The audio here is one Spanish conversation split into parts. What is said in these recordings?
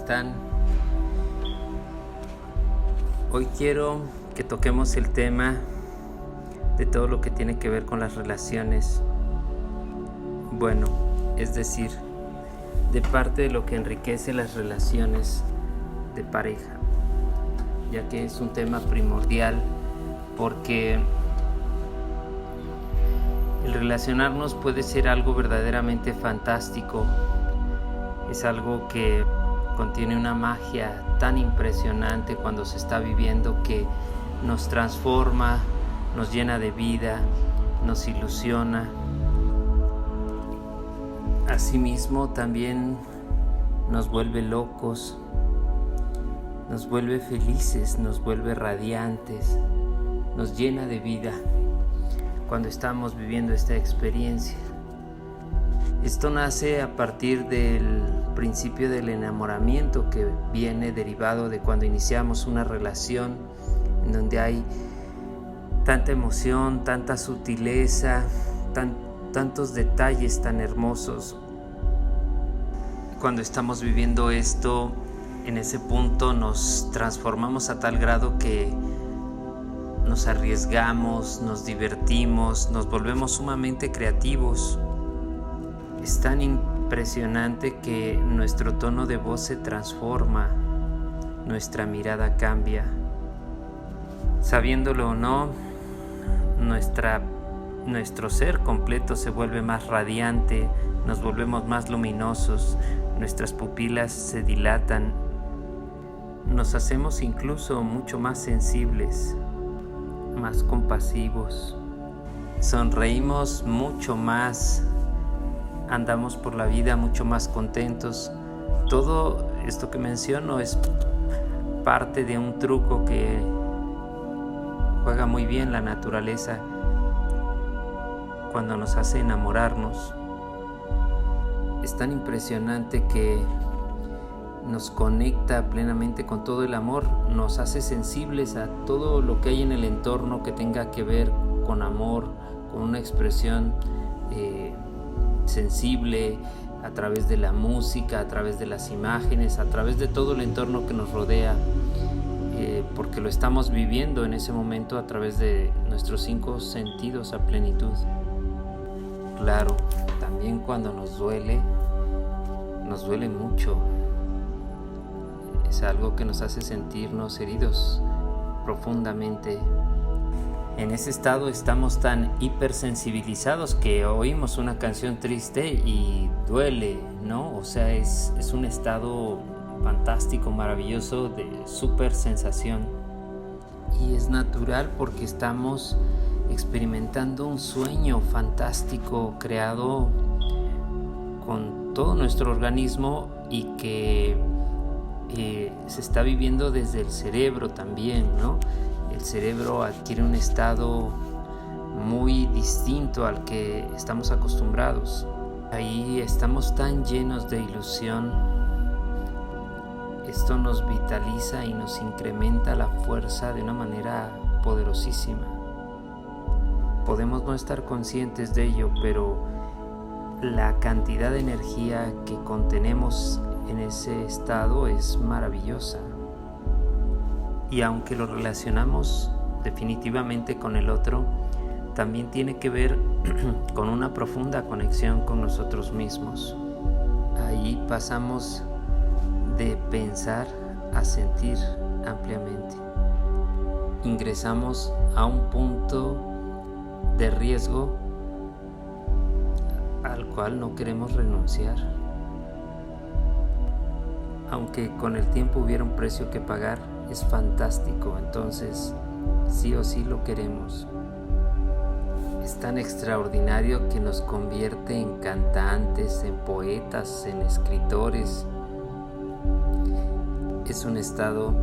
están? Hoy quiero que toquemos el tema de todo lo que tiene que ver con las relaciones. Bueno, es decir, de parte de lo que enriquece las relaciones de pareja, ya que es un tema primordial porque el relacionarnos puede ser algo verdaderamente fantástico. Es algo que contiene una magia tan impresionante cuando se está viviendo, que nos transforma, nos llena de vida, nos ilusiona. Asimismo, también nos vuelve locos, nos vuelve felices, nos vuelve radiantes, nos llena de vida cuando estamos viviendo esta experiencia. Esto nace a partir del principio del enamoramiento, que viene derivado de cuando iniciamos una relación en donde hay tanta emoción, tanta sutileza, tantos detalles tan hermosos. Cuando estamos viviendo esto, en ese punto nos transformamos a tal grado que nos arriesgamos, nos divertimos, nos volvemos sumamente creativos. Es tan impresionante que nuestro tono de voz se transforma, nuestra mirada cambia. Sabiéndolo o no, nuestro ser completo se vuelve más radiante, nos volvemos más luminosos, nuestras pupilas se dilatan, nos hacemos incluso mucho más sensibles, más compasivos, sonreímos mucho más, andamos por la vida mucho más contentos. Todo esto que menciono es parte de un truco que juega muy bien la naturaleza cuando nos hace enamorarnos. Es tan impresionante que nos conecta plenamente con todo el amor, nos hace sensibles a todo lo que hay en el entorno que tenga que ver con amor, con una expresión sensible, a través de la música, a través de las imágenes, a través de todo el entorno que nos rodea, porque lo estamos viviendo en ese momento a través de nuestros 5 sentidos a plenitud. Claro, también cuando nos duele mucho. Es algo que nos hace sentirnos heridos profundamente. En ese estado estamos tan hipersensibilizados que oímos una canción triste y duele, ¿no? O sea, es un estado fantástico, maravilloso, de súper sensación. Y es natural porque estamos experimentando un sueño fantástico creado con todo nuestro organismo y que se está viviendo desde el cerebro también, ¿no? El cerebro adquiere un estado muy distinto al que estamos acostumbrados. Ahí estamos tan llenos de ilusión. Esto nos vitaliza y nos incrementa la fuerza de una manera poderosísima. Podemos no estar conscientes de ello, pero la cantidad de energía que contenemos en ese estado es maravillosa. Y aunque lo relacionamos definitivamente con el otro, también tiene que ver con una profunda conexión con nosotros mismos. Ahí pasamos de pensar a sentir ampliamente. Ingresamos a un punto de riesgo al cual no queremos renunciar. Aunque con el tiempo hubiera un precio que pagar, es fantástico, entonces sí o sí lo queremos. Es tan extraordinario que nos convierte en cantantes, en poetas, en escritores. Es un estado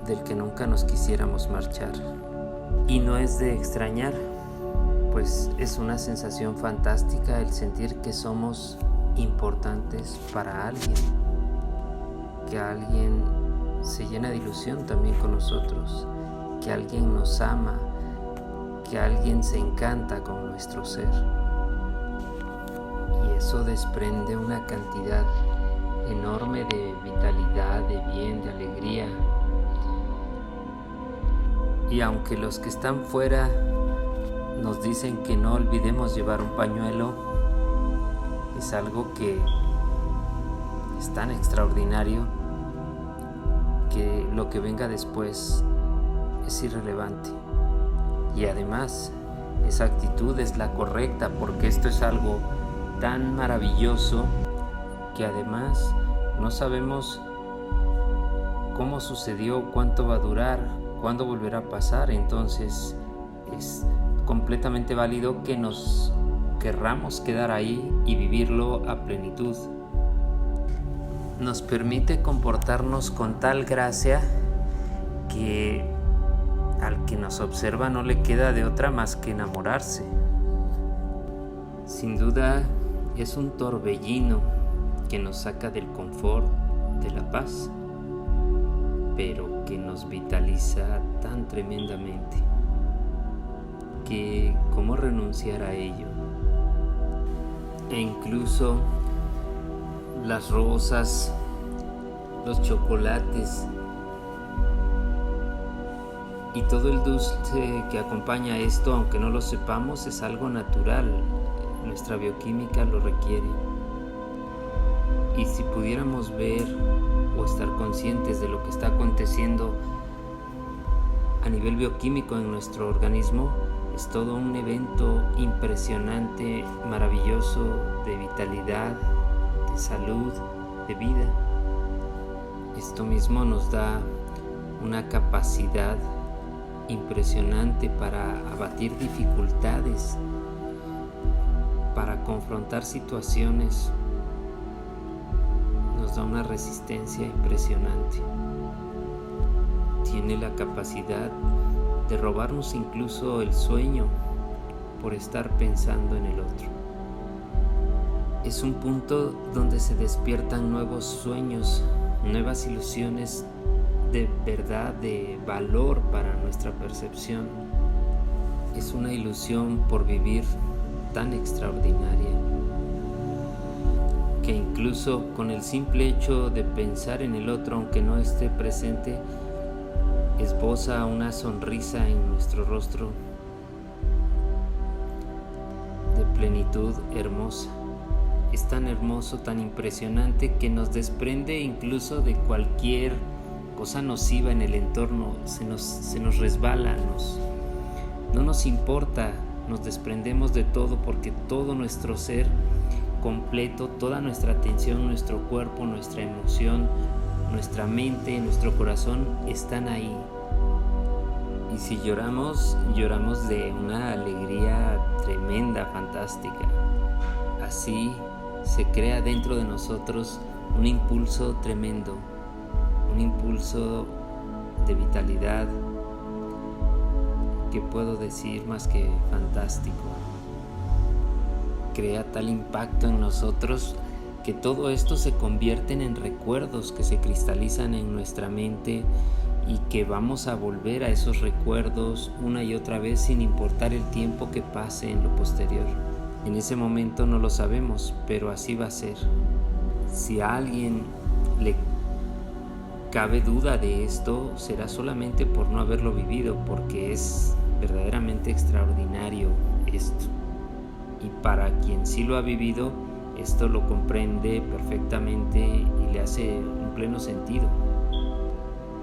del que nunca nos quisiéramos marchar. Y no es de extrañar, pues es una sensación fantástica el sentir que somos importantes para alguien, que alguien se llena de ilusión también con nosotros, que alguien nos ama, que alguien se encanta con nuestro ser. Y eso desprende una cantidad enorme de vitalidad, de bien, de alegría. Y aunque los que están fuera nos dicen que no olvidemos llevar un pañuelo, es algo que es tan extraordinario que lo que venga después es irrelevante. Y además, esa actitud es la correcta, porque esto es algo tan maravilloso que además no sabemos cómo sucedió, cuánto va a durar, cuándo volverá a pasar. Entonces es completamente válido que nos querramos quedar ahí y vivirlo a plenitud. Nos permite comportarnos con tal gracia que al que nos observa no le queda de otra más que enamorarse. Sin duda es un torbellino que nos saca del confort, de la paz, pero que nos vitaliza tan tremendamente que cómo renunciar a ello. E incluso las rosas, los chocolates y todo el dulce que acompaña esto, aunque no lo sepamos, es algo natural. Nuestra bioquímica lo requiere. Y si pudiéramos ver o estar conscientes de lo que está aconteciendo a nivel bioquímico en nuestro organismo, es todo un evento impresionante, maravilloso, de vitalidad, de salud, de vida. Esto mismo nos da una capacidad impresionante para abatir dificultades, para confrontar situaciones. Nos da una resistencia impresionante. Tiene la capacidad de robarnos incluso el sueño por estar pensando en el otro. Es un punto donde se despiertan nuevos sueños, nuevas ilusiones de verdad, de valor para nuestra percepción. Es una ilusión por vivir tan extraordinaria que incluso con el simple hecho de pensar en el otro, aunque no esté presente, esboza una sonrisa en nuestro rostro de plenitud hermosa. Es tan hermoso, tan impresionante, que nos desprende incluso de cualquier cosa nociva en el entorno. Se nos resbala, no nos importa, nos desprendemos de todo, porque todo nuestro ser completo, toda nuestra atención, nuestro cuerpo, nuestra emoción, nuestra mente, nuestro corazón están ahí. Y si lloramos, lloramos de una alegría tremenda, fantástica. Así se crea dentro de nosotros un impulso tremendo, un impulso de vitalidad que puedo decir más que fantástico. Crea tal impacto en nosotros que todo esto se convierten en recuerdos que se cristalizan en nuestra mente y que vamos a volver a esos recuerdos una y otra vez sin importar el tiempo que pase en lo posterior. En ese momento no lo sabemos, pero así va a ser. Si a alguien le cabe duda de esto, será solamente por no haberlo vivido, porque es verdaderamente extraordinario esto. Y para quien sí lo ha vivido, esto lo comprende perfectamente y le hace un pleno sentido,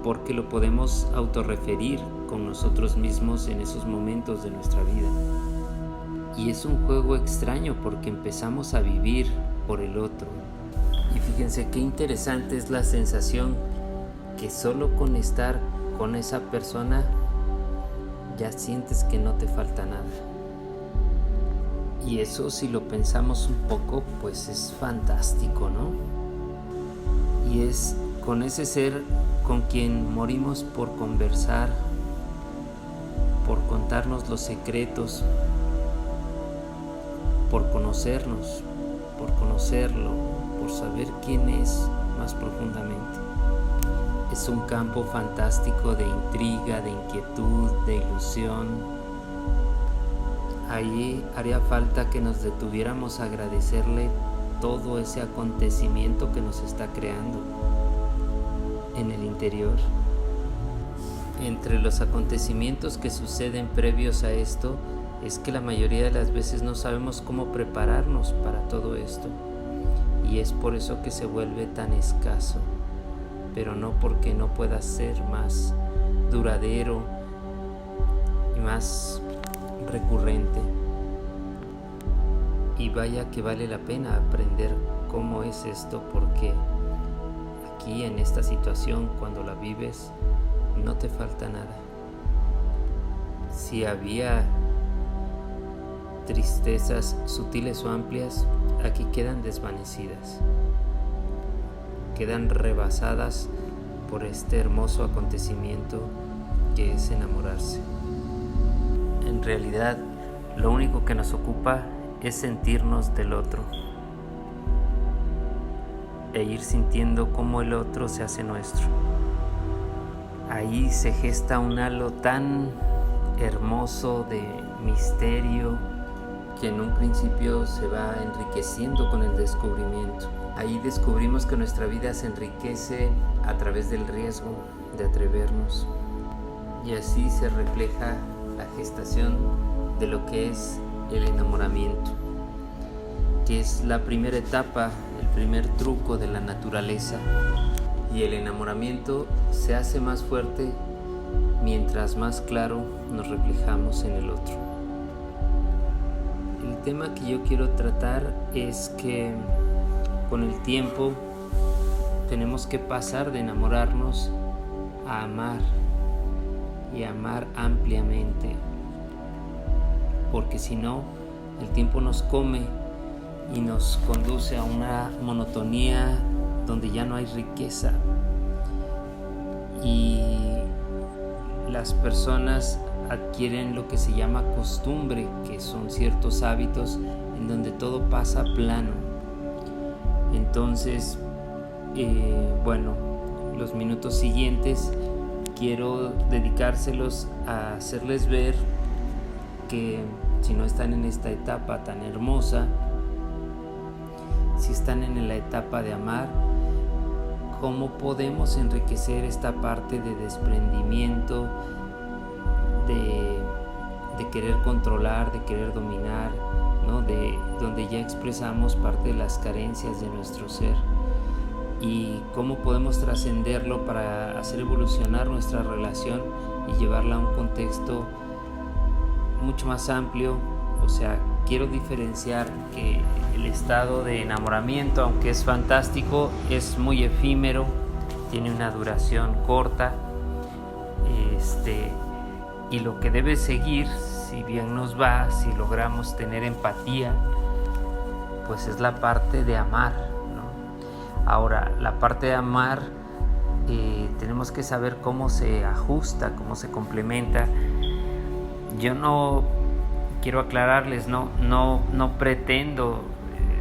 porque lo podemos autorreferir con nosotros mismos en esos momentos de nuestra vida. Y es un juego extraño porque empezamos a vivir por el otro. Y fíjense qué interesante es la sensación que solo con estar con esa persona ya sientes que no te falta nada. Y eso, si lo pensamos un poco, pues es fantástico, ¿no? Y es con ese ser con quien morimos por conversar, por contarnos los secretos, por conocernos, por conocerlo, por saber quién es más profundamente. Es un campo fantástico de intriga, de inquietud, de ilusión. Ahí haría falta que nos detuviéramos a agradecerle todo ese acontecimiento que nos está creando en el interior. Entre los acontecimientos que suceden previos a esto es que la mayoría de las veces no sabemos cómo prepararnos para todo esto, y es por eso que se vuelve tan escaso, pero no porque no pueda ser más duradero y más recurrente. Y vaya que vale la pena aprender cómo es esto, porque aquí en esta situación, cuando la vives, no te falta nada. Si había tristezas sutiles o amplias, aquí quedan desvanecidas, quedan rebasadas por este hermoso acontecimiento que es enamorarse. En realidad, lo único que nos ocupa es sentirnos del otro e ir sintiendo cómo el otro se hace nuestro. Ahí se gesta un halo tan hermoso de misterio que en un principio se va enriqueciendo con el descubrimiento. Ahí descubrimos que nuestra vida se enriquece a través del riesgo de atrevernos, y así se refleja la gestación de lo que es el enamoramiento, que es la primera etapa, el primer truco de la naturaleza. Y el enamoramiento se hace más fuerte mientras más claro nos reflejamos en el otro. El tema que yo quiero tratar es que con el tiempo tenemos que pasar de enamorarnos a amar, y amar ampliamente, porque si no, el tiempo nos come y nos conduce a una monotonía donde ya no hay riqueza, y las personas adquieren lo que se llama costumbre, que son ciertos hábitos en donde todo pasa plano. Entonces, los minutos siguientes quiero dedicárselos a hacerles ver que si no están en esta etapa tan hermosa, si están en la etapa de amar, cómo podemos enriquecer esta parte de desprendimiento, de querer controlar, de querer dominar, ¿no? De donde ya expresamos parte de las carencias de nuestro ser, y cómo podemos trascenderlo para hacer evolucionar nuestra relación y llevarla a un contexto mucho más amplio. O sea, quiero diferenciar que el estado de enamoramiento, aunque es fantástico, es muy efímero, tiene una duración corta, y lo que debe seguir, si bien nos va, si logramos tener empatía, pues es la parte de amar, ¿no? Ahora, la parte de amar, tenemos que saber cómo se ajusta, cómo se complementa. Yo no quiero aclararles, no pretendo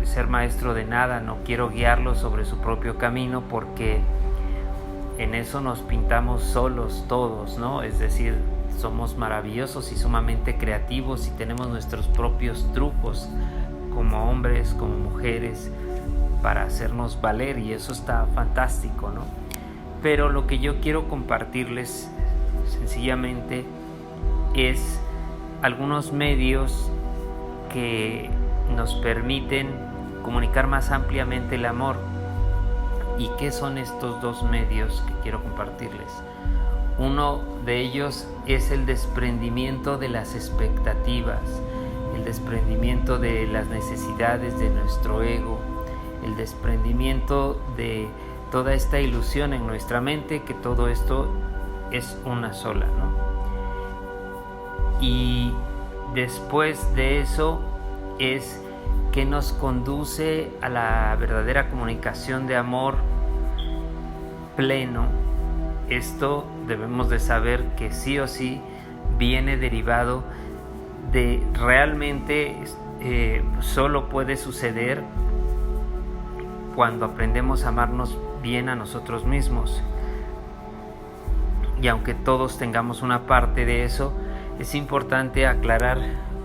ser maestro de nada, no quiero guiarlos sobre su propio camino, porque en eso nos pintamos solos todos, ¿no? Es decir, somos maravillosos y sumamente creativos y tenemos nuestros propios trucos como hombres, como mujeres, para hacernos valer, y eso está fantástico, ¿no? Pero lo que yo quiero compartirles sencillamente es algunos medios que nos permiten comunicar más ampliamente el amor. ¿Y qué son estos dos medios que quiero compartirles? Uno de ellos es el desprendimiento de las expectativas, el desprendimiento de las necesidades de nuestro ego, el desprendimiento de toda esta ilusión en nuestra mente que todo esto es una sola, ¿no? Y después de eso es que nos conduce a la verdadera comunicación de amor pleno. Esto debemos de saber que sí o sí viene derivado de realmente solo puede suceder cuando aprendemos a amarnos bien a nosotros mismos. Y aunque todos tengamos una parte de eso, es importante aclarar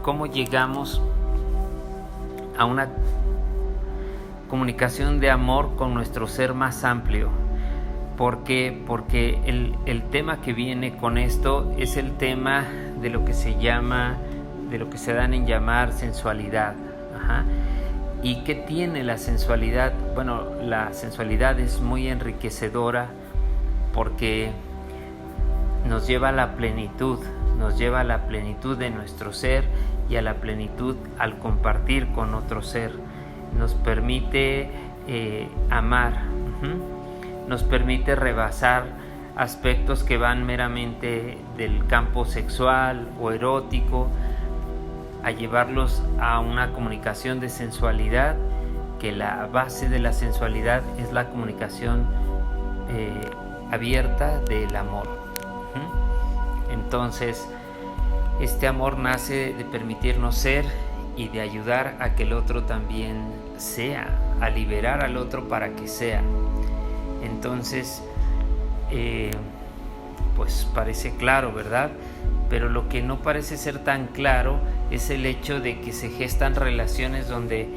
cómo llegamos a una comunicación de amor con nuestro ser más amplio. ¿Por qué? Porque el tema que viene con esto es el tema de lo que se dan en llamar sensualidad. ¿Y qué tiene la sensualidad? Bueno, la sensualidad es muy enriquecedora porque nos lleva a la plenitud de nuestro ser y a la plenitud al compartir con otro ser. Nos permite amar, nos permite rebasar aspectos que van meramente del campo sexual o erótico, a llevarlos a una comunicación de sensualidad, que la base de la sensualidad es la comunicación abierta del amor. Entonces, este amor nace de permitirnos ser y de ayudar a que el otro también sea, a liberar al otro para que sea. Entonces, pues parece claro, ¿verdad? Pero lo que no parece ser tan claro es el hecho de que se gestan relaciones donde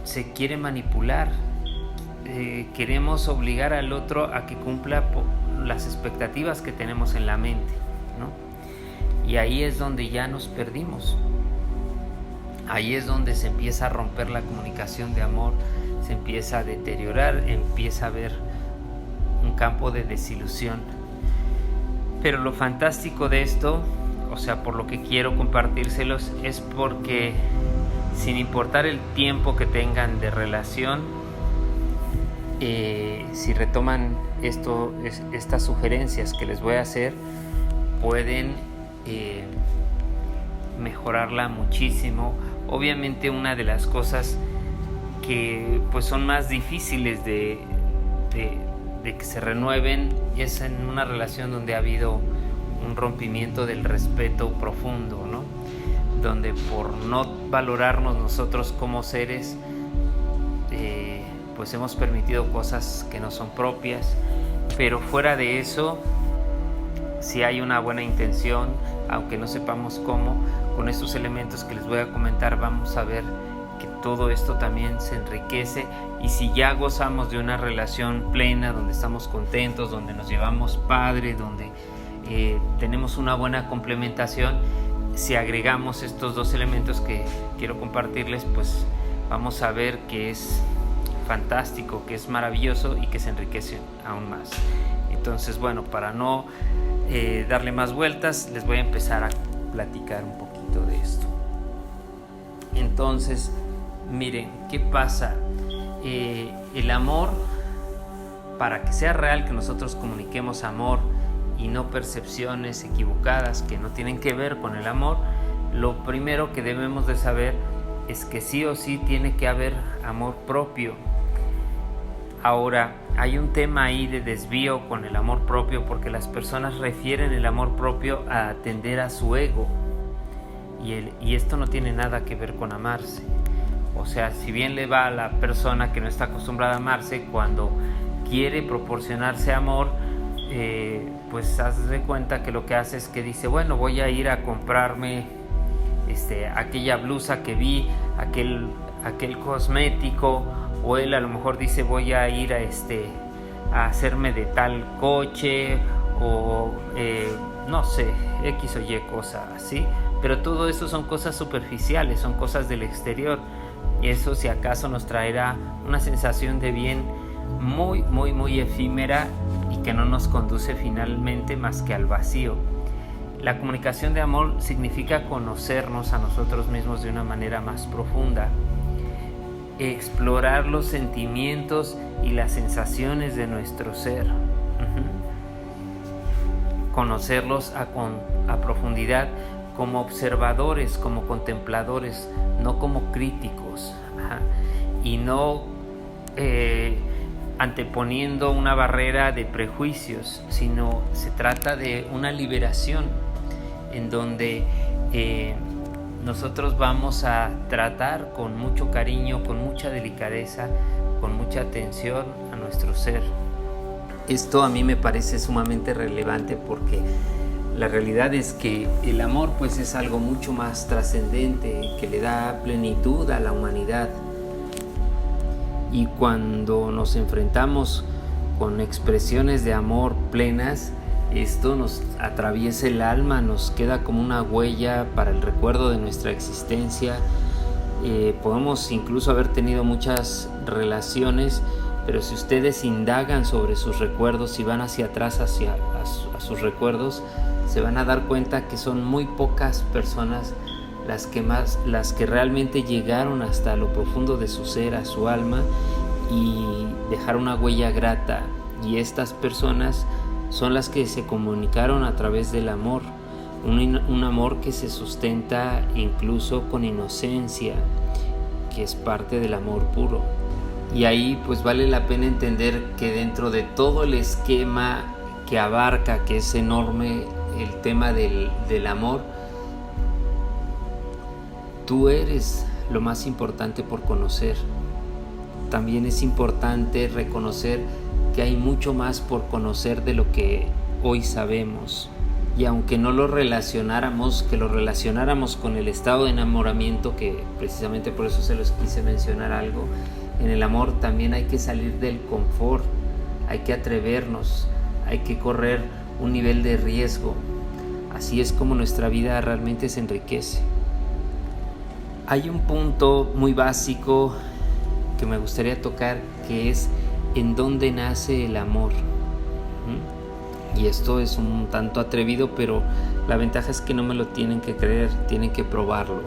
se quiere manipular. Queremos obligar al otro a que cumpla las expectativas que tenemos en la mente, ¿no? Y ahí es donde ya nos perdimos. Ahí es donde se empieza a romper la comunicación de amor, se empieza a deteriorar, empieza a haber un campo de desilusión. Pero lo fantástico de esto, o sea, por lo que quiero compartírselos, es porque sin importar el tiempo que tengan de relación, si retoman estas sugerencias que les voy a hacer, pueden mejorarla muchísimo. Obviamente una de las cosas que pues son más difíciles de que se renueven es en una relación donde ha habido un rompimiento del respeto profundo, ¿no? Donde por no valorarnos nosotros como seres, pues hemos permitido cosas que no son propias. Pero fuera de eso, si hay una buena intención, aunque no sepamos cómo, con estos elementos que les voy a comentar vamos a ver que todo esto también se enriquece. Y si ya gozamos de una relación plena, donde estamos contentos, donde nos llevamos padre, donde tenemos una buena complementación, si agregamos estos dos elementos que quiero compartirles, pues vamos a ver que es fantástico, que es maravilloso y que se enriquece aún más. Entonces, bueno, para no darle más vueltas, les voy a empezar a platicar un poquito de esto. Entonces, miren, ¿qué pasa? El amor, para que sea real, que nosotros comuniquemos amor y no percepciones equivocadas que no tienen que ver con el amor, lo primero que debemos de saber es que sí o sí tiene que haber amor propio. Ahora, hay un tema ahí de desvío con el amor propio, porque las personas refieren el amor propio a atender a su ego, y esto no tiene nada que ver con amarse. O sea, si bien le va a la persona que no está acostumbrada a amarse, cuando quiere proporcionarse amor, pues haz de cuenta que lo que hace es que dice, bueno, voy a ir a comprarme aquella blusa que vi, aquel cosmético, o él a lo mejor dice, voy a ir a hacerme de tal coche, o no sé, X o Y cosa así. Pero todo eso son cosas superficiales, son cosas del exterior, y eso si acaso nos traerá una sensación de bien muy, muy, muy efímera, y que no nos conduce finalmente más que al vacío. La comunicación de amor significa conocernos a nosotros mismos de una manera más profunda, explorar los sentimientos y las sensaciones de nuestro ser, conocerlos a profundidad, como observadores, como contempladores, no como críticos, y no anteponiendo una barrera de prejuicios, sino se trata de una liberación en donde nosotros vamos a tratar con mucho cariño, con mucha delicadeza, con mucha atención a nuestro ser. Esto a mí me parece sumamente relevante, porque la realidad es que el amor pues es algo mucho más trascendente, que le da plenitud a la humanidad. Y cuando nos enfrentamos con expresiones de amor plenas, esto nos atraviesa el alma, nos queda como una huella para el recuerdo de nuestra existencia. Podemos incluso haber tenido muchas relaciones, pero si ustedes indagan sobre sus recuerdos y van hacia atrás a sus recuerdos, se van a dar cuenta que son muy pocas personas las que realmente llegaron hasta lo profundo de su ser, a su alma, y dejaron una huella grata. Y estas personas son las que se comunicaron a través del amor, un amor que se sustenta incluso con inocencia, que es parte del amor puro. Y ahí pues vale la pena entender que dentro de todo el esquema que abarca, que es enorme, el tema del amor, tú eres lo más importante por conocer. También es importante reconocer que hay mucho más por conocer de lo que hoy sabemos. Y aunque no lo relacionáramos, que lo relacionáramos con el estado de enamoramiento, que precisamente por eso se los quise mencionar algo, en el amor también hay que salir del confort, hay que atrevernos, hay que correr un nivel de riesgo. Así es como nuestra vida realmente se enriquece. Hay un punto muy básico que me gustaría tocar, que es en dónde nace el amor. Y esto es un tanto atrevido, pero la ventaja es que no me lo tienen que creer, tienen que probarlo.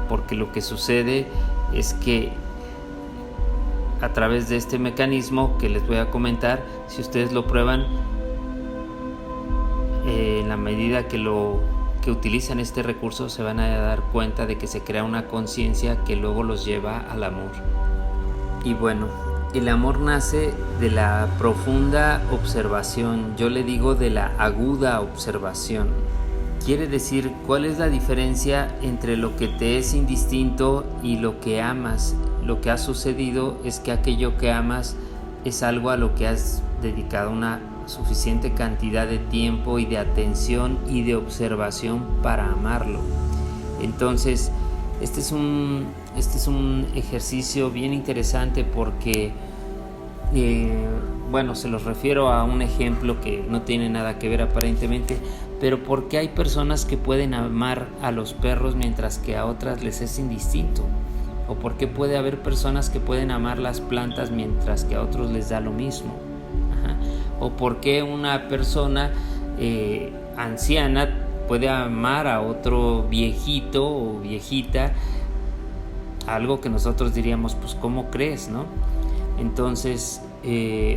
Porque lo que sucede es que a través de este mecanismo que les voy a comentar, si ustedes lo prueban, en la medida que utilizan este recurso, se van a dar cuenta de que se crea una conciencia que luego los lleva al amor. Y bueno, el amor nace de la profunda observación, yo le digo de la aguda observación. Quiere decir, ¿cuál es la diferencia entre lo que te es indistinto y lo que amas? Lo que ha sucedido es que aquello que amas es algo a lo que has dedicado una suficiente cantidad de tiempo y de atención y de observación para amarlo. Entonces, este es un ejercicio bien interesante porque, se los refiero a un ejemplo que no tiene nada que ver aparentemente, pero porque hay personas que pueden amar a los perros mientras que a otras les es indistinto. O por qué puede haber personas que pueden amar las plantas mientras que a otros les da lo mismo. O por qué una persona anciana puede amar a otro viejito o viejita, algo que nosotros diríamos, pues ¿cómo crees, no? Entonces,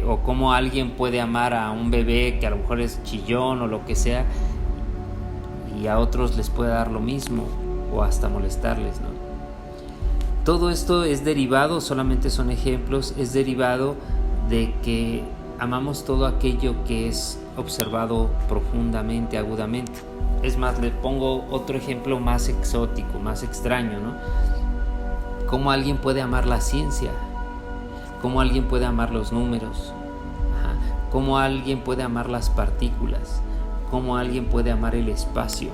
o cómo alguien puede amar a un bebé que a lo mejor es chillón o lo que sea, y a otros les puede dar lo mismo o hasta molestarles, ¿no? Todo esto es derivado, solamente son ejemplos, es derivado de que amamos todo aquello que es observado profundamente, agudamente. Es más, le pongo otro ejemplo más exótico, más extraño, ¿no? ¿Cómo alguien puede amar la ciencia? ¿Cómo alguien puede amar los números? ¿Cómo alguien puede amar las partículas? ¿Cómo alguien puede amar el espacio?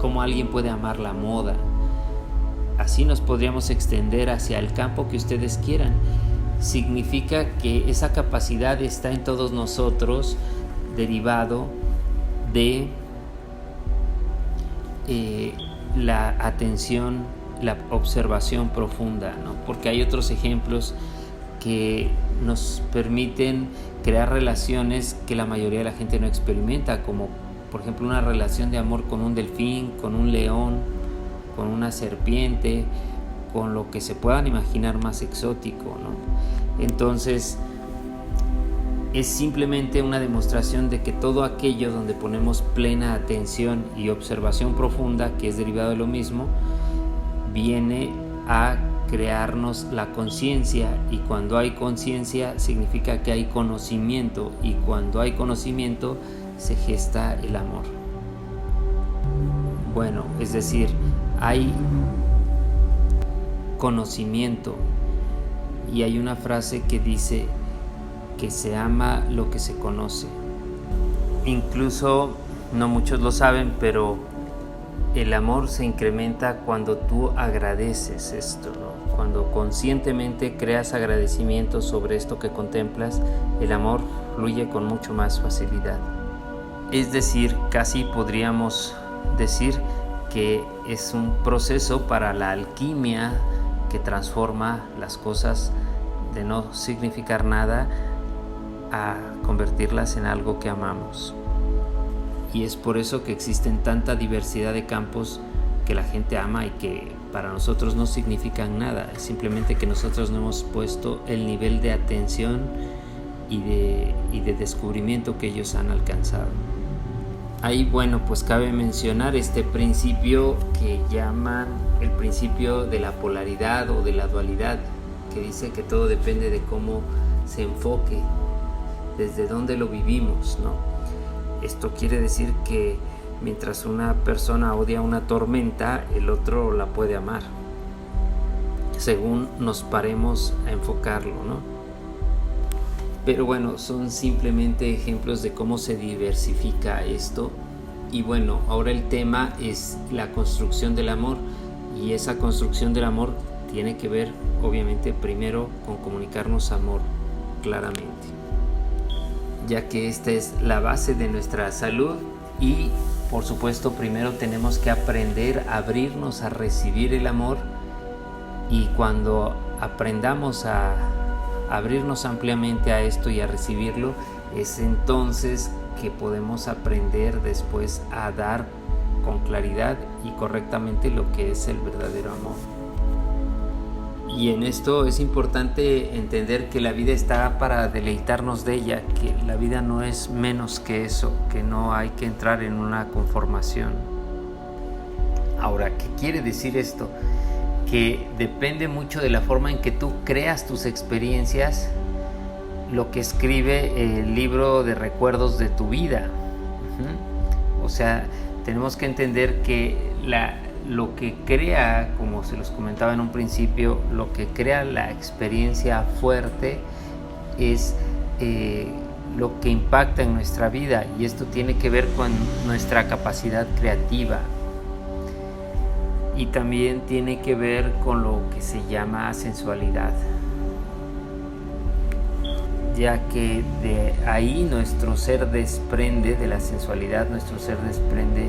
¿Cómo alguien puede amar la moda? Así nos podríamos extender hacia el campo que ustedes quieran. Significa que esa capacidad está en todos nosotros, derivado de la atención, la observación profunda, ¿no? Porque hay otros ejemplos que nos permiten crear relaciones que la mayoría de la gente no experimenta, como por ejemplo una relación de amor con un delfín, con un león, con una serpiente, con lo que se puedan imaginar más exótico, ¿no? Entonces, es simplemente una demostración de que todo aquello donde ponemos plena atención y observación profunda, que es derivado de lo mismo, viene a crearnos la conciencia, y cuando hay conciencia significa que hay conocimiento, y cuando hay conocimiento se gesta el amor. Bueno, es decir, hay conocimiento, y hay una frase que dice que se ama lo que se conoce. Incluso, no muchos lo saben, pero el amor se incrementa cuando tú agradeces esto, ¿no? Cuando conscientemente creas agradecimiento sobre esto que contemplas, el amor fluye con mucho más facilidad. Es decir, casi podríamos decir que es un proceso para la alquimia que transforma las cosas de no significar nada a convertirlas en algo que amamos. Y es por eso que existen tanta diversidad de campos que la gente ama y que para nosotros no significan nada. Es simplemente que nosotros no hemos puesto el nivel de atención y de descubrimiento que ellos han alcanzado. Ahí, bueno, pues cabe mencionar este principio que llaman el principio de la polaridad o de la dualidad, que dice que todo depende de cómo se enfoque, desde dónde lo vivimos, ¿no? Esto quiere decir que mientras una persona odia una tormenta, el otro la puede amar, según nos paremos a enfocarlo, ¿no? Pero bueno, son simplemente ejemplos de cómo se diversifica esto. Y bueno, ahora el tema es la construcción del amor, y esa construcción del amor tiene que ver, obviamente, primero con comunicarnos amor claramente, ya que esta es la base de nuestra salud. Y por supuesto, primero tenemos que aprender a abrirnos a recibir el amor, y cuando aprendamos a abrirnos ampliamente a esto y a recibirlo, es entonces que podemos aprender después a dar con claridad y correctamente lo que es el verdadero amor. Y en esto es importante entender que la vida está para deleitarnos de ella, que la vida no es menos que eso, que no hay que entrar en una conformación. Ahora, ¿qué quiere decir esto? Que depende mucho de la forma en que tú creas tus experiencias, lo que escribe el libro de recuerdos de tu vida. O sea, tenemos que entender que lo que crea, como se los comentaba en un principio, lo que crea la experiencia fuerte es lo que impacta en nuestra vida, y esto tiene que ver con nuestra capacidad creativa, y también tiene que ver con lo que se llama sensualidad, ya que de ahí nuestro ser desprende, de la sensualidad nuestro ser desprende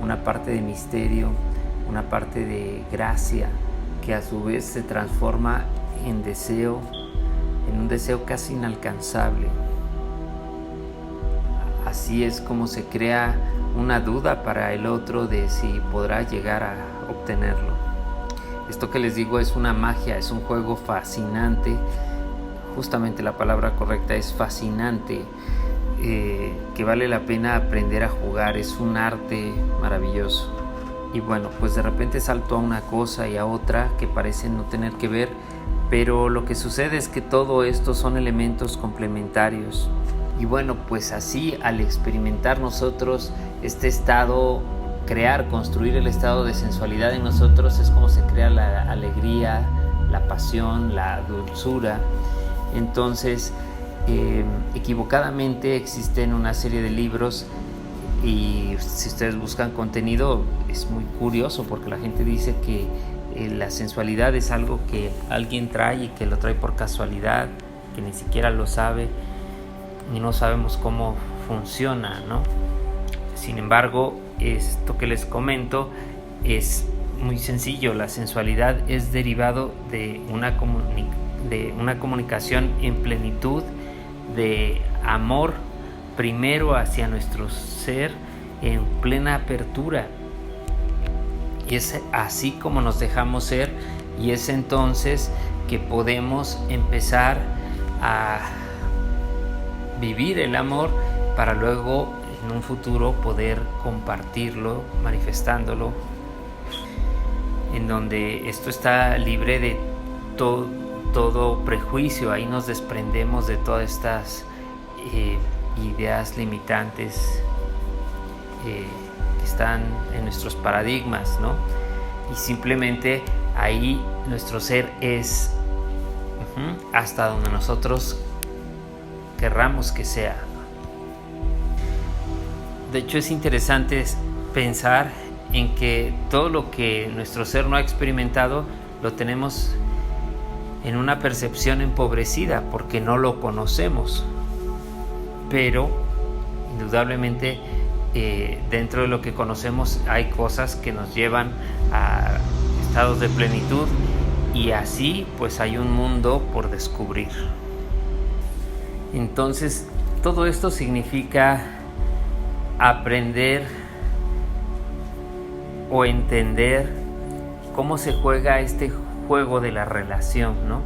una parte de misterio, una parte de gracia, que a su vez se transforma en deseo, en un deseo casi inalcanzable. Así es como se crea una duda para el otro de si podrá llegar a obtenerlo. Esto que les digo es una magia, es un juego fascinante. Justamente la palabra correcta es fascinante, que vale la pena aprender a jugar. Es un arte maravilloso. Y bueno, pues de repente salto a una cosa y a otra que parecen no tener que ver, pero lo que sucede es que todo esto son elementos complementarios. Y bueno, pues así, al experimentar nosotros este estado, construir el estado de sensualidad en nosotros, es como se crea la alegría, la pasión, la dulzura. Entonces, equivocadamente existen una serie de libros, y si ustedes buscan contenido es muy curioso, porque la gente dice que la sensualidad es algo que alguien trae y que lo trae por casualidad, que ni siquiera lo sabe y no sabemos cómo funciona, ¿no? Sin embargo, esto que les comento es muy sencillo. La sensualidad es derivado de una comunicación en plenitud de amor, primero hacia nuestro ser, en plena apertura. Y es así como nos dejamos ser, y es entonces que podemos empezar a vivir el amor para luego en un futuro poder compartirlo, manifestándolo, en donde esto está libre de todo prejuicio. Ahí nos desprendemos de todas estas ideas limitantes que están en nuestros paradigmas, ¿no? Y simplemente ahí nuestro ser es hasta donde nosotros querramos que sea. De hecho, es interesante pensar en que todo lo que nuestro ser no ha experimentado lo tenemos en una percepción empobrecida porque no lo conocemos. Pero indudablemente dentro de lo que conocemos hay cosas que nos llevan a estados de plenitud, y así pues hay un mundo por descubrir. Entonces todo esto significa aprender o entender cómo se juega este juego de la relación, ¿no?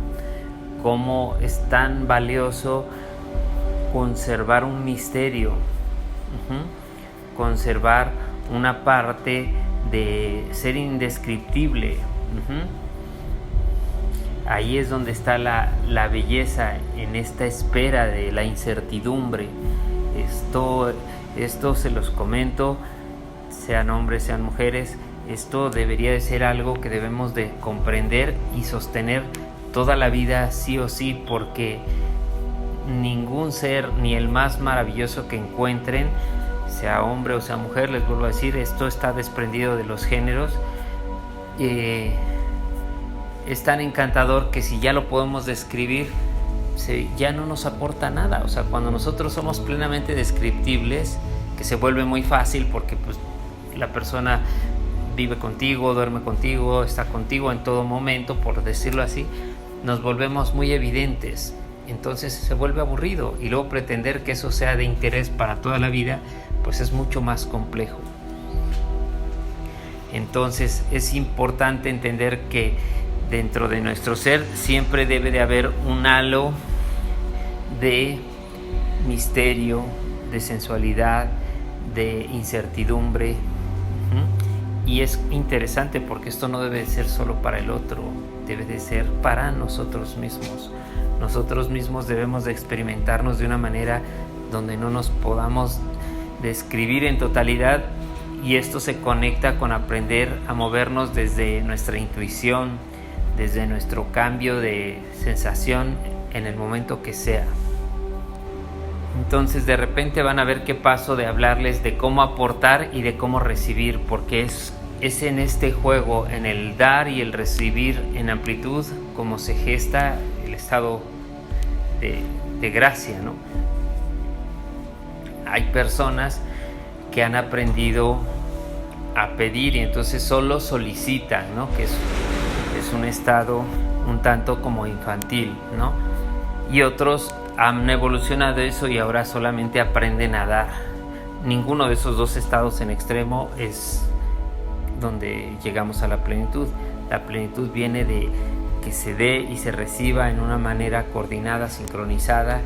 Cómo es tan valioso conservar un misterio, conservar una parte de ser indescriptible. Ahí es donde está la belleza, en esta espera de la incertidumbre. Esto se los comento, sean hombres, sean mujeres, esto debería de ser algo que debemos de comprender y sostener toda la vida sí o sí, porque ningún ser, ni el más maravilloso que encuentren, sea hombre o sea mujer, les vuelvo a decir, esto está desprendido de los géneros. Es tan encantador que si ya lo podemos describir, ya no nos aporta nada. O sea, cuando nosotros somos plenamente descriptibles, que se vuelve muy fácil porque pues la persona vive contigo, duerme contigo, está contigo en todo momento, por decirlo así, nos volvemos muy evidentes. Entonces se vuelve aburrido, y luego pretender que eso sea de interés para toda la vida, pues es mucho más complejo. Entonces es importante entender que dentro de nuestro ser siempre debe de haber un halo de misterio, de sensualidad, de incertidumbre. Y es interesante porque esto no debe de ser solo para el otro, debe de ser para nosotros mismos. Nosotros mismos debemos de experimentarnos de una manera donde no nos podamos describir en totalidad, y esto se conecta con aprender a movernos desde nuestra intuición, desde nuestro cambio de sensación en el momento que sea. Entonces de repente van a ver qué paso de hablarles de cómo aportar y de cómo recibir, porque es en este juego, en el dar y el recibir en amplitud, como se gesta el estado de gracia, ¿no? Hay personas que han aprendido a pedir y entonces solo solicitan, ¿no? Que es un estado un tanto como infantil, ¿no? Y otros han evolucionado eso y ahora solamente aprenden a dar. Ninguno de esos dos estados en extremo es donde llegamos a la plenitud. La plenitud viene de que se dé y se reciba en una manera coordinada, sincronizada,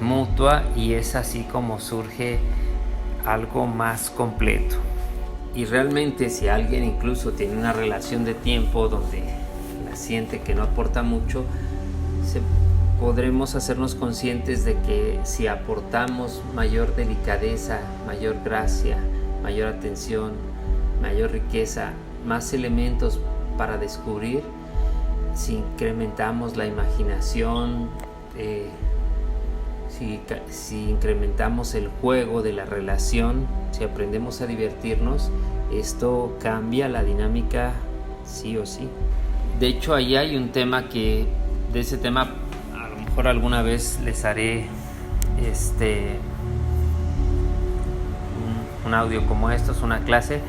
mutua, y es así como surge algo más completo. Y realmente si alguien incluso tiene una relación de tiempo donde la siente que no aporta mucho, podremos hacernos conscientes de que si aportamos mayor delicadeza, mayor gracia, mayor atención, mayor riqueza, más elementos para descubrir, si incrementamos la imaginación, si incrementamos el juego de la relación, si aprendemos a divertirnos, esto cambia la dinámica sí o sí. De hecho, ahí hay un tema de ese tema a lo mejor alguna vez les haré un audio como estos, una clase,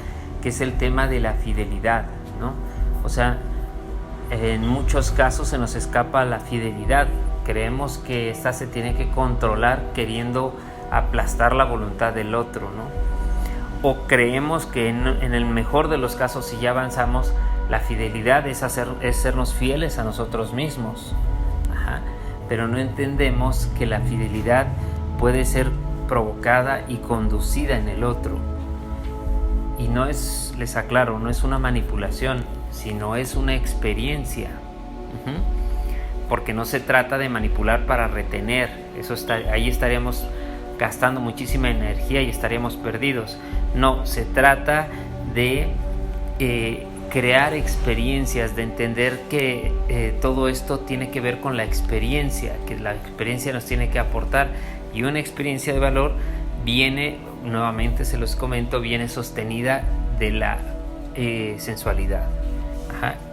que es el tema de la fidelidad, ¿no? O sea, en muchos casos se nos escapa la fidelidad. Creemos que esta se tiene que controlar queriendo aplastar la voluntad del otro, ¿no? O creemos que en el mejor de los casos, si ya avanzamos, la fidelidad es sernos fieles a nosotros mismos. Pero no entendemos que la fidelidad puede ser provocada y conducida en el otro. Y no es, les aclaro, no es una manipulación, sino es una experiencia. Porque no se trata de manipular para retener, ahí estaríamos gastando muchísima energía y estaríamos perdidos. No, se trata de crear experiencias, de entender que todo esto tiene que ver con la experiencia, que la experiencia nos tiene que aportar, y una experiencia de valor viene, nuevamente se los comento, viene sostenida de la sensualidad.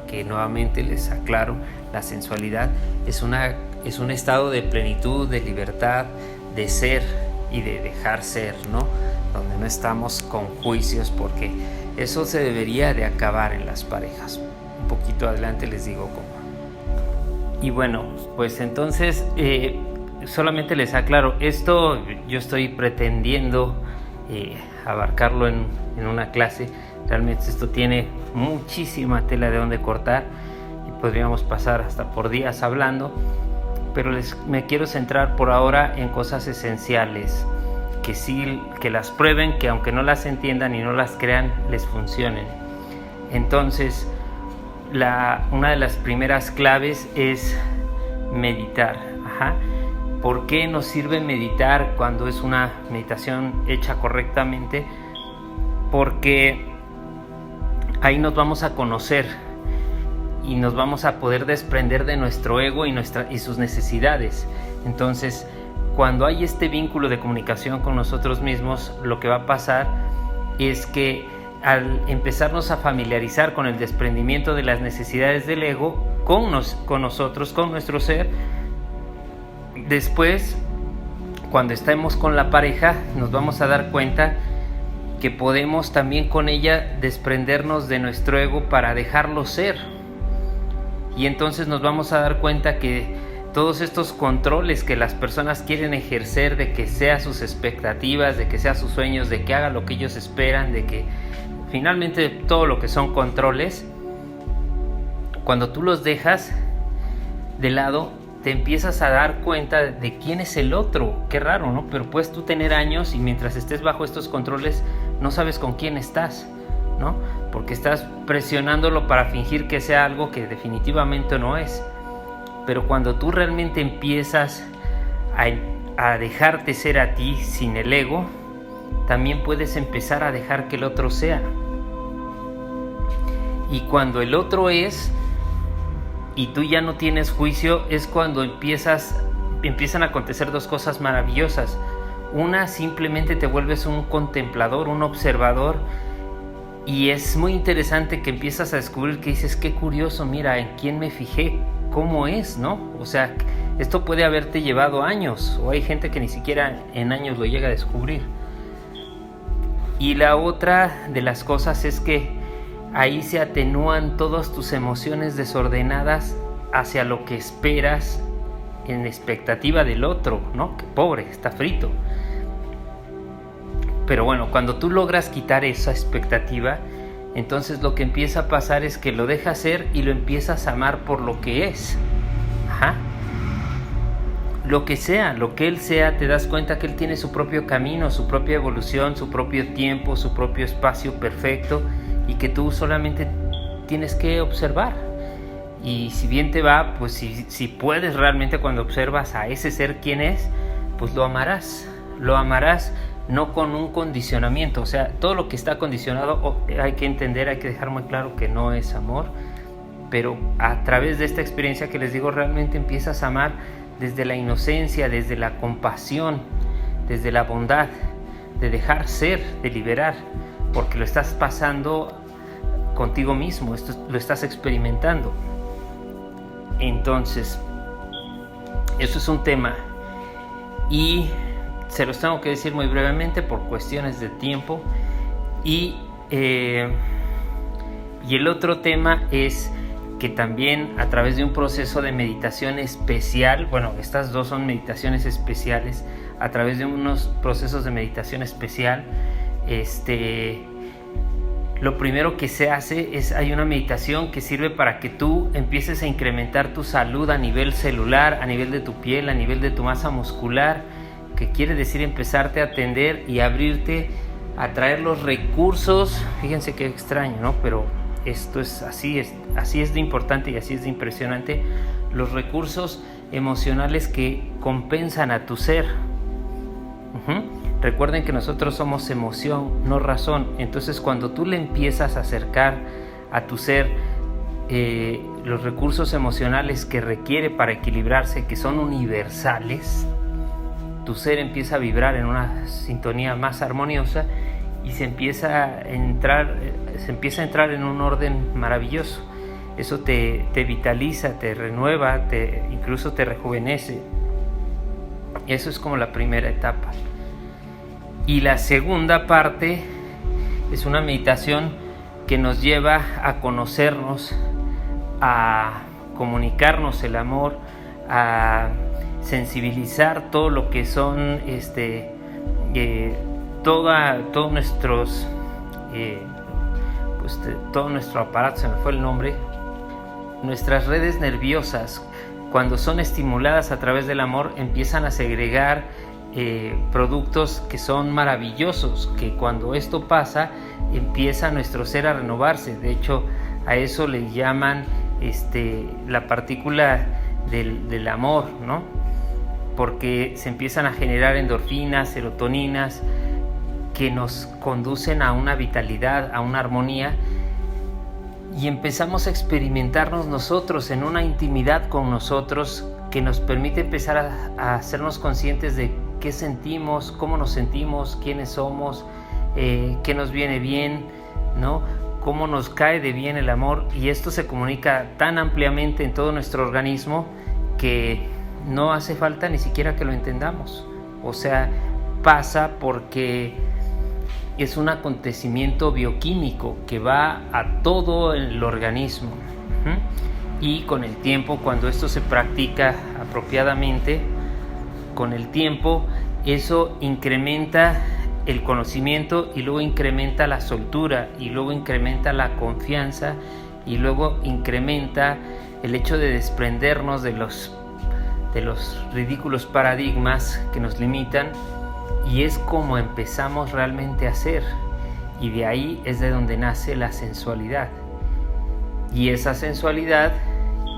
Que nuevamente les aclaro, la sensualidad es un estado de plenitud, de libertad, de ser y de dejar ser, ¿no? Donde no estamos con juicios, porque eso se debería de acabar en las parejas. Un poquito adelante les digo cómo. Y bueno, pues entonces solamente les aclaro, esto yo estoy pretendiendo abarcarlo en una clase. Realmente esto tiene muchísima tela de donde cortar y podríamos pasar hasta por días hablando, pero me quiero centrar por ahora en cosas esenciales, que las prueben, que aunque no las entiendan y no las crean, les funcionen. Entonces, una de las primeras claves es meditar. ¿Por qué nos sirve meditar cuando es una meditación hecha correctamente? Porque ahí nos vamos a conocer y nos vamos a poder desprender de nuestro ego y sus necesidades. Entonces, cuando hay este vínculo de comunicación con nosotros mismos, lo que va a pasar es que al empezarnos a familiarizar con el desprendimiento de las necesidades del ego, con nosotros, con nuestro ser, después, cuando estemos con la pareja, nos vamos a dar cuenta que podemos también con ella desprendernos de nuestro ego para dejarlo ser. Y entonces nos vamos a dar cuenta que todos estos controles que las personas quieren ejercer, de que sea sus expectativas, de que sea sus sueños, de que haga lo que ellos esperan, de que finalmente todo lo que son controles, cuando tú los dejas de lado, te empiezas a dar cuenta de quién es el otro. Qué raro, ¿no? Pero puedes tú tener años y mientras estés bajo estos controles no sabes con quién estás, ¿no? Porque estás presionándolo para fingir que sea algo que definitivamente no es. Pero cuando tú realmente empiezas a dejarte ser a ti sin el ego, también puedes empezar a dejar que el otro sea. Y cuando el otro es y tú ya no tienes juicio, es cuando empiezan a acontecer dos cosas maravillosas. Una, simplemente te vuelves un contemplador, un observador, y es muy interesante que empiezas a descubrir que dices, qué curioso, mira, en quién me fijé, cómo es, ¿no? O sea, esto puede haberte llevado años, o hay gente que ni siquiera en años lo llega a descubrir. Y la otra de las cosas es que ahí se atenúan todas tus emociones desordenadas hacia lo que esperas en expectativa del otro, ¿no? Que pobre, está frito. Pero bueno, cuando tú logras quitar esa expectativa, entonces lo que empieza a pasar es que lo dejas ser y lo empiezas a amar por lo que es. Lo que sea, lo que él sea, te das cuenta que él tiene su propio camino, su propia evolución, su propio tiempo, su propio espacio perfecto, y que tú solamente tienes que observar. Y si bien te va, pues si puedes realmente, cuando observas a ese ser quien es, pues lo amarás no con un condicionamiento. O sea, todo lo que está condicionado hay que entender, hay que dejar muy claro que no es amor, pero a través de esta experiencia que les digo, realmente empiezas a amar desde la inocencia, desde la compasión, desde la bondad, de dejar ser, de liberar, porque lo estás pasando contigo mismo, esto lo estás experimentando. Entonces, eso es un tema, y se los tengo que decir muy brevemente por cuestiones de tiempo. Y el otro tema es que también a través de un proceso de meditación especial, bueno, estas dos son meditaciones especiales, a través de unos procesos de meditación especial, lo primero que se hace es, hay una meditación que sirve para que tú empieces a incrementar tu salud a nivel celular, a nivel de tu piel, a nivel de tu masa muscular, que quiere decir empezarte a atender y abrirte a traer los recursos. Fíjense qué extraño, ¿no? Pero esto es así es de importante y así es de impresionante, los recursos emocionales que compensan a tu ser. Recuerden que nosotros somos emoción, no razón. Entonces, cuando tú le empiezas a acercar a tu ser los recursos emocionales que requiere para equilibrarse, que son universales, tu ser empieza a vibrar en una sintonía más armoniosa, y se empieza a entrar en un orden maravilloso. Eso te vitaliza, te renueva, incluso te rejuvenece. Eso es como la primera etapa. Y la segunda parte es una meditación que nos lleva a conocernos, a comunicarnos el amor, a sensibilizar todo lo que son todo nuestro aparato, se me fue el nombre, nuestras redes nerviosas. Cuando son estimuladas a través del amor, empiezan a segregar productos que son maravillosos, que cuando esto pasa empieza nuestro ser a renovarse. De hecho, a eso le llaman la partícula del amor, ¿no? Porque se empiezan a generar endorfinas, serotoninas, que nos conducen a una vitalidad, a una armonía, y empezamos a experimentarnos nosotros en una intimidad con nosotros que nos permite empezar a hacernos conscientes de qué sentimos, cómo nos sentimos, quiénes somos, qué nos viene bien, ¿no? Cómo nos cae de bien el amor, y esto se comunica tan ampliamente en todo nuestro organismo que no hace falta ni siquiera que lo entendamos. O sea, pasa porque es un acontecimiento bioquímico que va a todo el organismo. Y con el tiempo, cuando esto se practica apropiadamente, con el tiempo eso incrementa el conocimiento, y luego incrementa la soltura, y luego incrementa la confianza, y luego incrementa el hecho de desprendernos de los ridículos paradigmas que nos limitan, y es como empezamos realmente a ser, y de ahí es de donde nace la sensualidad, y esa sensualidad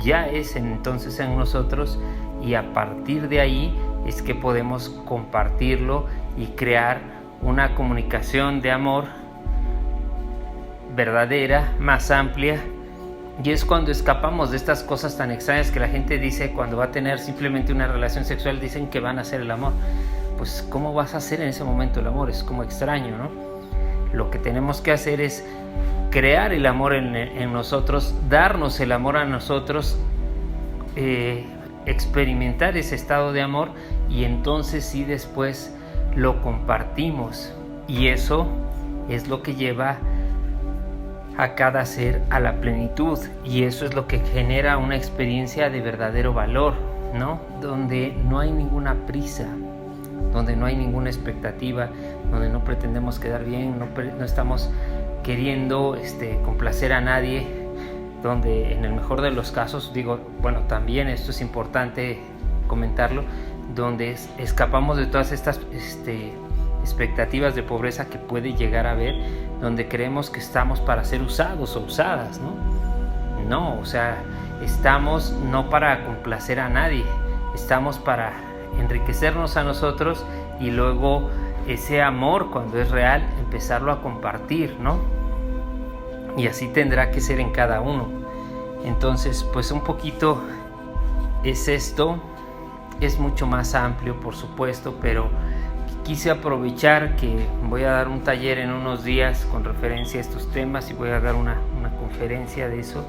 ya es entonces en nosotros, y a partir de ahí es que podemos compartirlo y crear una comunicación de amor verdadera, más amplia. Y es cuando escapamos de estas cosas tan extrañas que la gente dice cuando va a tener simplemente una relación sexual, dicen que van a hacer el amor. Pues ¿cómo vas a hacer en ese momento el amor? Es como extraño, ¿no? Lo que tenemos que hacer es crear el amor en nosotros, darnos el amor a nosotros, experimentar ese estado de amor, y entonces sí, después lo compartimos, y eso es lo que lleva a cada ser a la plenitud, y eso es lo que genera una experiencia de verdadero valor, ¿no? Donde no hay ninguna prisa, donde no hay ninguna expectativa, donde no pretendemos quedar bien, no estamos queriendo complacer a nadie, donde en el mejor de los casos, también esto es importante comentarlo, donde escapamos de todas estas expectativas de pobreza que puede llegar a haber, donde creemos que estamos para ser usados o usadas, ¿no? O sea, estamos no para complacer a nadie, estamos para enriquecernos a nosotros, y luego ese amor, cuando es real, empezarlo a compartir, ¿no? Y así tendrá que ser en cada uno. Entonces, pues un poquito es esto. Es mucho más amplio, por supuesto, pero quise aprovechar que voy a dar un taller en unos días con referencia a estos temas, y voy a dar una conferencia de eso,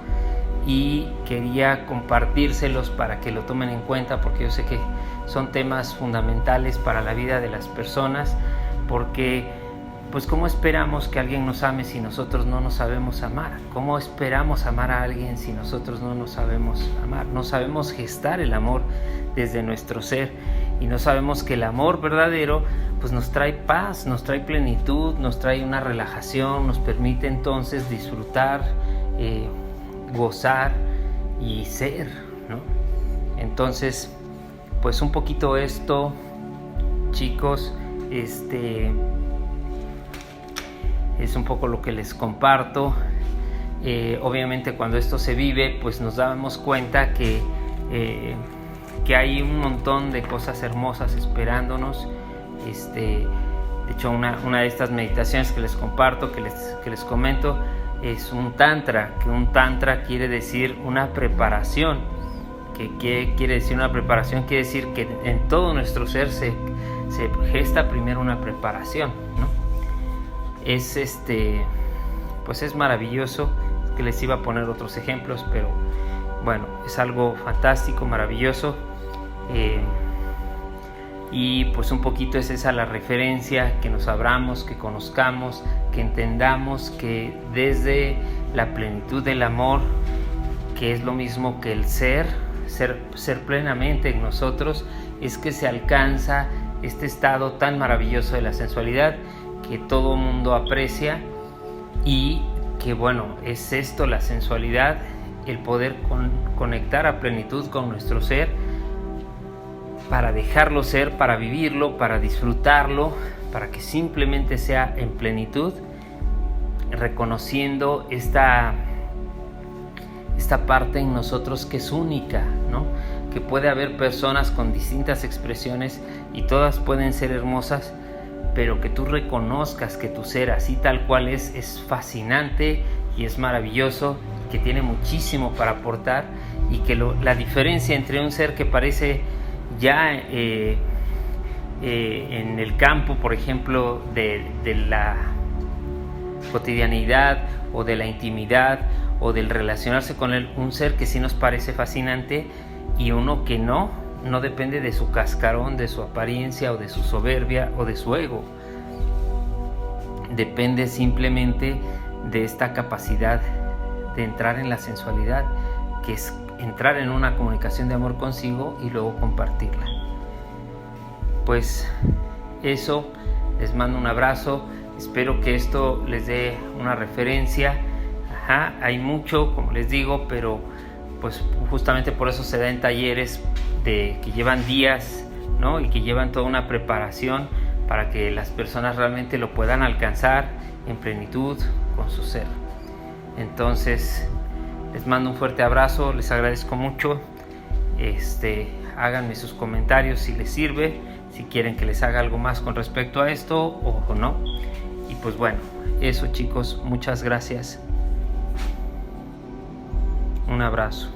y quería compartírselos para que lo tomen en cuenta, porque yo sé que son temas fundamentales para la vida de las personas, porque pues ¿cómo esperamos que alguien nos ame si nosotros no nos sabemos amar? ¿Cómo esperamos amar a alguien si nosotros no nos sabemos amar? No sabemos gestar el amor desde nuestro ser, y no sabemos que el amor verdadero pues nos trae paz, nos trae plenitud, nos trae una relajación, nos permite entonces disfrutar, gozar y ser, ¿no? Entonces, pues un poquito esto, chicos, es un poco lo que les comparto. Obviamente cuando esto se vive, pues nos damos cuenta que hay un montón de cosas hermosas esperándonos. De hecho, una de estas meditaciones que les comparto, que les comento, es un tantra, que un tantra quiere decir una preparación. ¿Qué quiere decir una preparación? Quiere decir que en todo nuestro ser se gesta primero una preparación, ¿no? es pues es maravilloso. Es que les iba a poner otros ejemplos, pero bueno, es algo fantástico, maravilloso. Y pues un poquito es esa la referencia, que nos abramos, que conozcamos, que entendamos que desde la plenitud del amor, que es lo mismo que el ser plenamente en nosotros, es que se alcanza este estado tan maravilloso de la sensualidad que todo mundo aprecia. Y que bueno, es esto la sensualidad, el poder conectar a plenitud con nuestro ser, para dejarlo ser, para vivirlo, para disfrutarlo, para que simplemente sea en plenitud, reconociendo esta parte en nosotros que es única, ¿no? Que puede haber personas con distintas expresiones y todas pueden ser hermosas, pero que tú reconozcas que tu ser así tal cual es fascinante y es maravilloso, que tiene muchísimo para aportar, y que la diferencia entre un ser que parece ya en el campo, por ejemplo, de la cotidianidad o de la intimidad o del relacionarse con él, un ser que sí nos parece fascinante y uno que no depende de su cascarón, de su apariencia o de su soberbia o de su ego. Depende simplemente de esta capacidad de entrar en la sensualidad, que es entrar en una comunicación de amor consigo y luego compartirla. Pues eso, les mando un abrazo, espero que esto les dé una referencia. Hay mucho, como les digo, pero pues justamente por eso se da en talleres que llevan días, ¿no? Y que llevan toda una preparación para que las personas realmente lo puedan alcanzar en plenitud con su ser. Entonces, les mando un fuerte abrazo, les agradezco mucho. Háganme sus comentarios si les sirve, si quieren que les haga algo más con respecto a esto o no. Y pues bueno, eso chicos, muchas gracias. Un abrazo.